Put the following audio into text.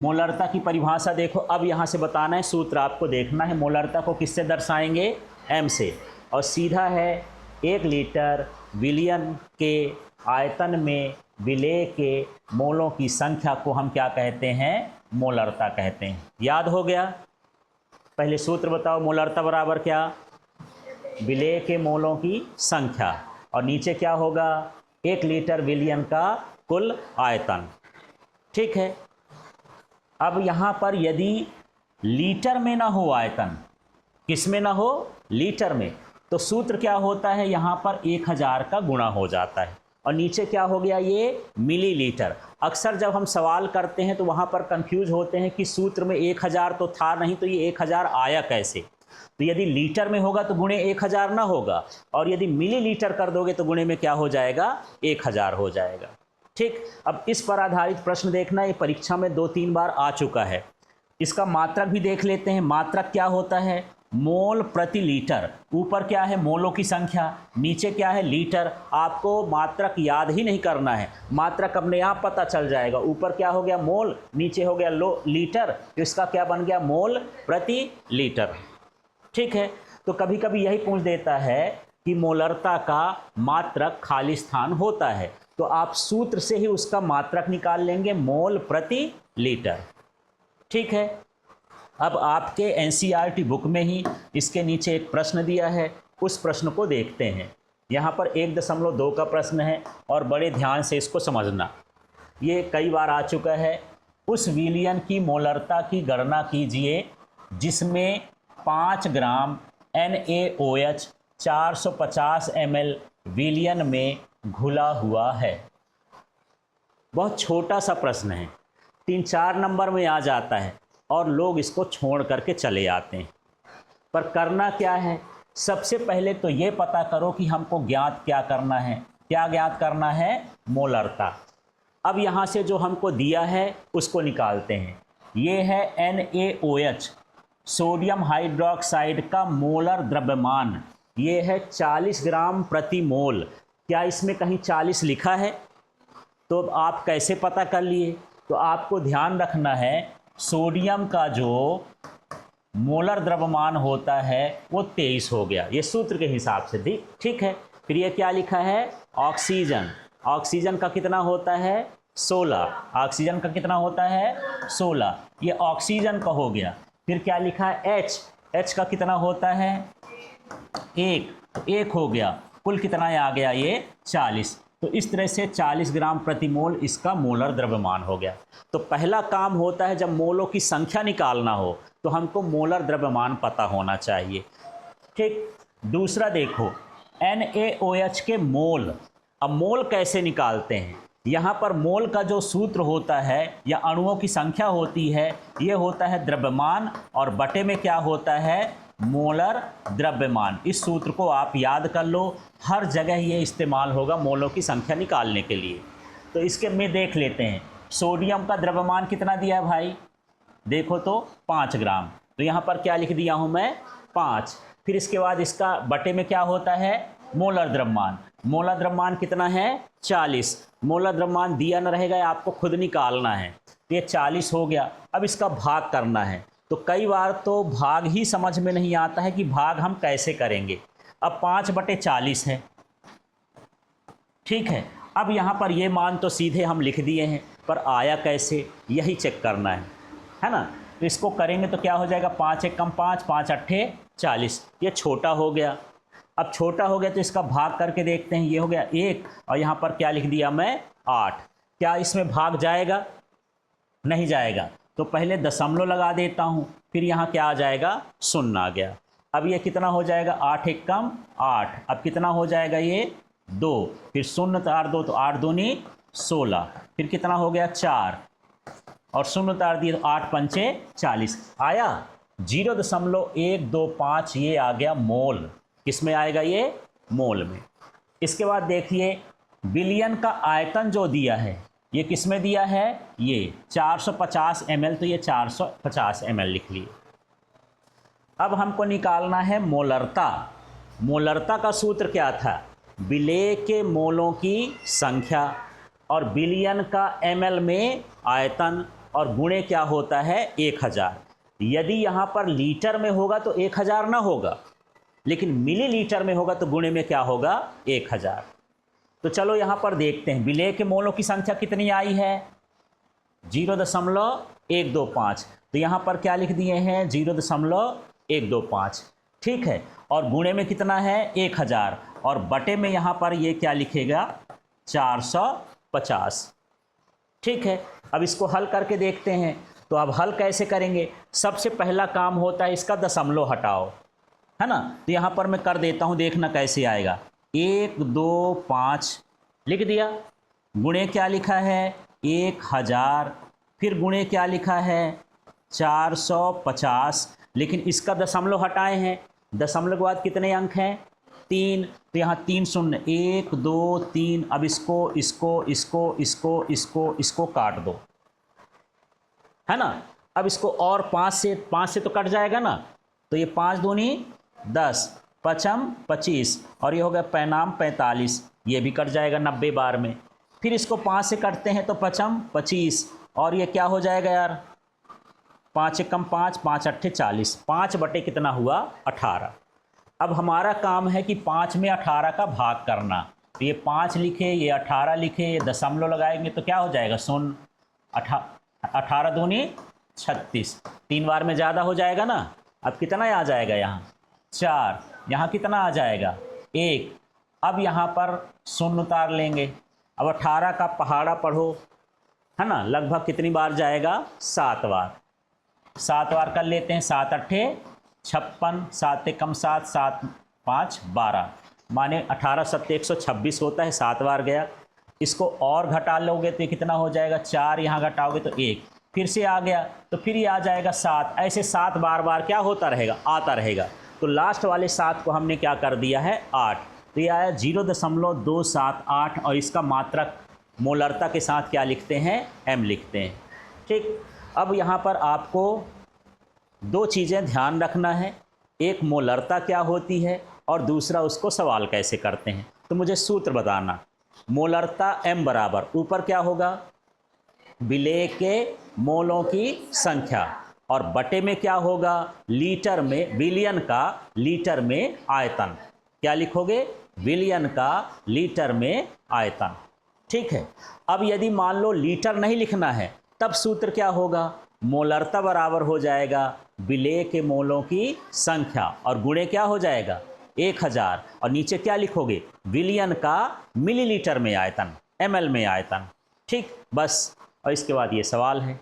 मोलरता की परिभाषा देखो, अब यहाँ से बताना है, सूत्र आपको देखना है। मोलरता को किससे दर्शाएंगे? m से, और सीधा है 1 लीटर विलियन के आयतन में विलेय के मोलों की संख्या को हम क्या कहते हैं? मोलरता कहते हैं। याद हो गया? पहले सूत्र बताओ, मोलरता बराबर क्या? विलेय के मोलों की संख्या, और नीचे क्या होगा? 1 लीटर विलियन का कुल आयतन। ठीक है। अब यहाँ पर यदि लीटर में ना हो आयतन, किस में ना हो? लीटर में, तो सूत्र क्या होता है? यहाँ पर 1000 का गुणा हो जाता है, और नीचे क्या हो गया? ये मिलीलीटर। अक्सर जब हम सवाल करते हैं तो वहाँ पर कंफ्यूज होते हैं कि सूत्र में 1000 तो था नहीं, तो ये 1000 आया कैसे? तो यदि लीटर में होगा तो गुणे 1000 ना होगा, और यदि मिलीलीटर कर दोगे तो गुणे में क्या हो जाएगा? 1000 हो जाएगा। ठीक। अब इस पर आधारित प्रश्न देखना, ये परीक्षा में 2-3 बार आ चुका है। इसका मात्रक भी देख लेते हैं। मात्रक क्या होता है? मोल प्रति लीटर। ऊपर क्या है? मोलों की संख्या, नीचे क्या है? लीटर। आपको मात्रक याद ही नहीं करना है, मात्रक अपने आप पता चल जाएगा। ऊपर क्या हो गया? मोल, नीचे हो गया लीटर, तो इसका क्या बन गया? मोल प्रति लीटर। ठीक है। तो कभी कभी यही पूछ देता है कि मोलरता का मात्रक खाली स्थान होता है, तो आप सूत्र से ही उसका मात्रक निकाल लेंगे, मोल प्रति लीटर। ठीक है। अब आपके एनसीईआरटी बुक में ही इसके नीचे एक प्रश्न दिया है, उस प्रश्न को देखते हैं। यहाँ पर 1.2 का प्रश्न है, और बड़े ध्यान से इसको समझना, ये कई बार आ चुका है। उस विलियन की मोलरता की गणना कीजिए जिसमें 5 ग्राम NaOH 450 ml विलियन में घुला हुआ है। बहुत छोटा सा प्रश्न है, 3-4 नंबर में आ जाता है, और लोग इसको छोड़ करके चले आते हैं। पर करना क्या है? सबसे पहले तो ये पता करो कि हमको ज्ञात क्या करना है। क्या ज्ञात करना है? मोलरता। अब यहाँ से जो हमको दिया है उसको निकालते हैं। ये है NaOH, सोडियम हाइड्रोक्साइड का मोलर द्रव्यमान, ये है 40 ग्राम प्रति मोल। क्या इसमें कहीं 40 लिखा है? तो आप कैसे पता कर लिए? तो आपको ध्यान रखना है, सोडियम का जो मोलर द्रव्यमान होता है वो 23 हो गया, ये सूत्र के हिसाब से। ठीक है। फिर ये क्या लिखा है? ऑक्सीजन। ऑक्सीजन का कितना होता है? 16। ऑक्सीजन का कितना होता है? 16। ये ऑक्सीजन का हो गया। फिर क्या लिखा है? H। H का कितना होता है? 1। तो 1 हो गया। कुल कितना आ गया? ये 40। तो इस तरह से 40 ग्राम प्रति मोल इसका मोलर द्रव्यमान हो गया। तो पहला काम होता है, जब मोलों की संख्या निकालना हो तो हमको मोलर द्रव्यमान पता होना चाहिए। ठीक। दूसरा देखो, NaOH के मोल। अब मोल कैसे निकालते हैं? यहाँ पर मोल का जो सूत्र होता है या अणुओं की संख्या होती है, ये होता है द्रव्यमान, और बटे में क्या होता है? मोलर द्रव्यमान। इस सूत्र को आप याद कर लो, हर जगह ये इस्तेमाल होगा मोलों की संख्या निकालने के लिए। तो इसके में देख लेते हैं, सोडियम का द्रव्यमान कितना दिया है भाई? देखो तो 5 ग्राम। तो यहाँ पर क्या लिख दिया हूँ मैं? 5। फिर इसके बाद इसका बटे में क्या होता है? मोलर द्रव्यमान। मोलर द्रव्यमान कितना है? 40। मोलर द्रव्यमान दिया न रहेगा, आपको खुद निकालना है। तो ये 40 हो गया। अब इसका भाग करना है, तो कई बार तो भाग ही समझ में नहीं आता है कि भाग हम कैसे करेंगे। अब 5/40 है। ठीक है। अब यहाँ पर ये मान तो सीधे हम लिख दिए हैं, पर आया कैसे यही चेक करना है ना। तो इसको करेंगे तो क्या हो जाएगा? 5 × 5 = 5, 5 × 8 = 40। ये छोटा हो गया। अब छोटा हो गया तो इसका भाग करके देखते हैं। ये हो गया 1, और यहाँ पर क्या लिख दिया मैं? 8। क्या इसमें भाग जाएगा? नहीं जाएगा। तो पहले दशमलव लगा देता हूँ, फिर यहाँ क्या आ जाएगा? 0 आ गया। अब ये कितना हो जाएगा? 8 × 1 = 8। अब कितना हो जाएगा? ये 2। फिर 0 × 8 = 2, तो 8 × 2 = 16। फिर कितना हो गया? 4, और 0 उतार दिए तो 8 × 5 = 40 आया। 0.125 ये आ गया मोल। किस में आएगा? ये मोल में। इसके बाद देखिए, बिलियन का आयतन जो दिया है ये किस में दिया है? ये 450 ml, तो ये 450 ml लिख लिए। अब हमको निकालना है मोलरता। मोलरता का सूत्र क्या था? विलेय के मोलों की संख्या और बिलियन का ml में आयतन, और गुणे क्या होता है 1000। यदि यहाँ पर लीटर में होगा तो 1000 ना होगा, लेकिन मिलीलीटर में होगा तो गुणे में क्या होगा 1000। तो चलो यहाँ पर देखते हैं विलेय के मोलों की संख्या कितनी आई है 0.125। तो यहाँ पर क्या लिख दिए हैं 0.125, ठीक है। और गुणे में कितना है 1000 और बटे में यहाँ पर ये क्या लिखेगा 450, ठीक है। अब इसको हल करके देखते हैं। तो अब हल कैसे करेंगे, सबसे पहला काम होता है इसका दशमलव हटाओ, है ना। तो यहाँ पर मैं कर देता हूँ, देखना कैसे आएगा। 1 2 5 लिख दिया, गुणे क्या लिखा है 1000, फिर गुणे क्या लिखा है 450, लेकिन इसका दशमलव हटाए हैं। दशमलव के बाद कितने अंक हैं 3, तो यहाँ 3 शून्य 1 2 3। अब इसको इसको इसको इसको इसको इसको काट दो, है ना। अब इसको और 5 से तो कट जाएगा ना, तो ये 5 दूनी 10, 5 25 और ये हो गया 5 45, ये भी कट जाएगा 90 बार में। फिर इसको 5 से कटते हैं तो 5 25 और ये क्या हो जाएगा यार 5 एकम 5, 5 अट्ठे 40, 5 बटे कितना हुआ 18। अब हमारा काम है कि 5 में 18 का भाग करना। तो ये 5 लिखे, ये 18 लिखे, ये दशमलव लगाएंगे तो क्या हो जाएगा 0, 18 दूनी 36, 3 बार में ज़्यादा हो जाएगा ना। अब कितना आ जाएगा यहाँ 4, यहाँ कितना आ जाएगा 1। अब यहाँ पर 0 उतार लेंगे। अब 18 का पहाड़ा पढ़ो, है ना, लगभग कितनी बार जाएगा 7 बार। 7 बार कर लेते हैं, 7 अट्ठे 56, 7 एकम 7, 7 5 12, माने 18 7 126 होता है, 7 बार गया। इसको और घटा लोगे तो ये कितना हो जाएगा 4, यहाँ घटाओगे तो 1, फिर से आ गया तो फिर ये आ जाएगा 7। ऐसे 7 बार बार क्या होता रहेगा आता रहेगा। तो लास्ट वाले 7 को हमने क्या कर दिया है 8, तो ये आया 0.278 और इसका मात्रक मोलरता के साथ क्या लिखते हैं m लिखते हैं, ठीक। अब यहाँ पर आपको 2 चीज़ें ध्यान रखना है, एक मोलरता क्या होती है और दूसरा उसको सवाल कैसे करते हैं। तो मुझे सूत्र बताना, मोलरता m बराबर ऊपर क्या होगा विलेय के मोलों की संख्या और बटे में क्या होगा लीटर में, विलियन का लीटर में आयतन। क्या लिखोगे विलियन का लीटर में आयतन, ठीक है। अब यदि मान लो लीटर नहीं लिखना है तब सूत्र क्या होगा, मोलरता बराबर हो जाएगा विलेय के मोलों की संख्या और गुणे क्या हो जाएगा 1000 और नीचे क्या लिखोगे विलियन का मिलीलीटर में आयतन, ml में आयतन, ठीक। बस, और इसके बाद ये सवाल है।